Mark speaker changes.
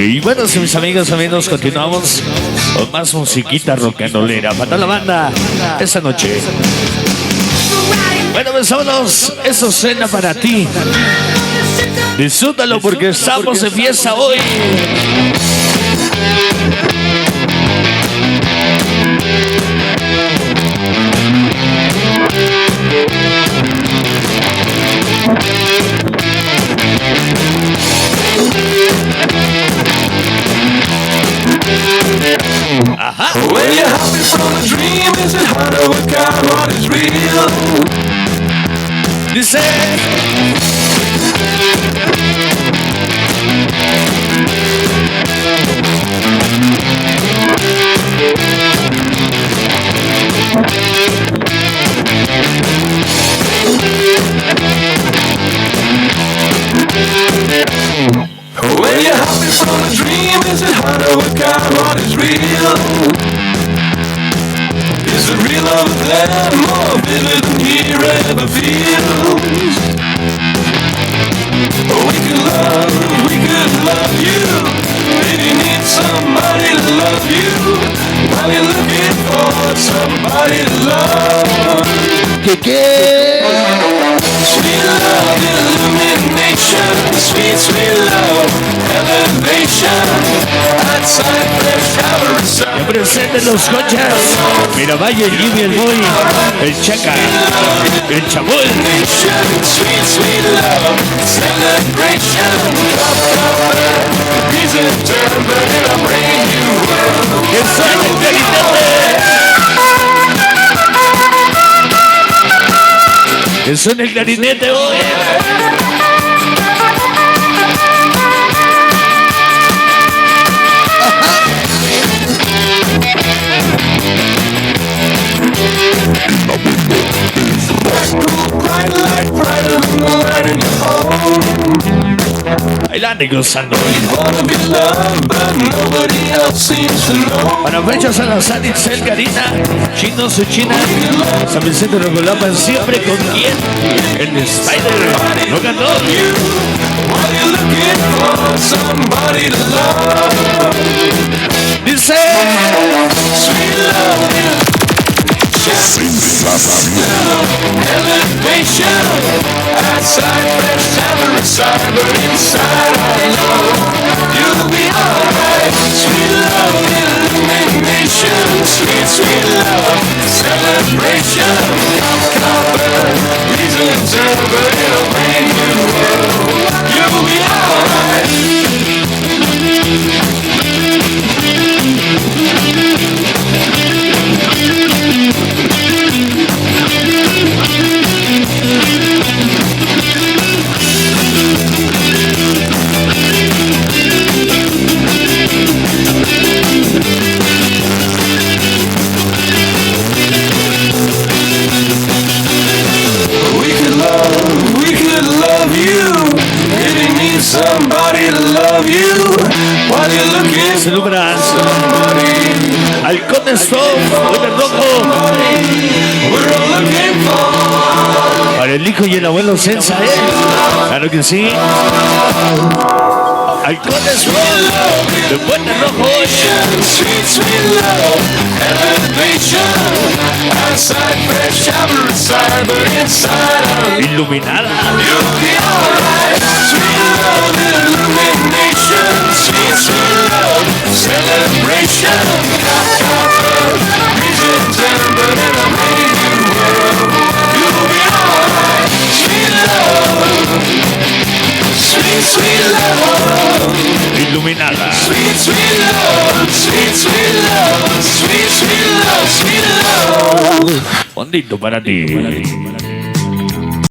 Speaker 1: Y bueno, si mis amigos, continuamos con más musiquita rock and rollera para toda la banda esa noche. Bueno, pues vámonos, eso cena para ti. Disfrútalo porque estamos de fiesta hoy. Ajá.
Speaker 2: When you're happy from a dream, is it hard to work out what is real?
Speaker 1: Dice.
Speaker 2: When you're happy from a dream, is it hard to work out what is real? Is it real over there, more vivid than here ever feels? We could love you. If you need somebody to love you, while you're looking for somebody to love. Sweet love, illumination, sweet, sweet love, elevation, outside fresh shower.
Speaker 1: Ya presenten los conchas. Mira, vaya el Jimmy, el Boy, el Chaca, el Chamuel.
Speaker 2: Sweet, sweet love, celebration, reason to burn in a brand new world.
Speaker 1: ¡Que suene el clarinete! ¡Que suene el clarinete hoy! Bailando y gozando. Para fechas a la Sanix, el Karina, Chino, su China, San Vicente Regolapa, siempre con quien, el Spider, no ganó. Dice
Speaker 2: elevation, outside fresh hammer inside, but inside I know you'll be alright. Sweet love, illumination, sweet, sweet love, celebration, copper, reason to burn in a brand new world. You'll be alright. Somebody to love you while you're looking for
Speaker 1: celebras
Speaker 2: somebody.
Speaker 1: Halcón Stop, Buena Rojo.
Speaker 2: We're all looking for.
Speaker 1: Para el hijo y el abuelo Sensa, claro que sí. Halcón Stop, de Buena Rojo.
Speaker 2: Sweet, sweet love, elevation, outside fresh shower inside, but inside
Speaker 1: Iluminada.
Speaker 2: you'll be alright. Sweet love, illumination, sweet, sweet love, celebration, reason to burn in a brand new world. You'll be alright. Sweet love, sweet, sweet love,
Speaker 1: Iluminada.
Speaker 2: sweet, sweet love, sweet, sweet love, sweet, sweet love, sweet love.
Speaker 1: Bondito para ti.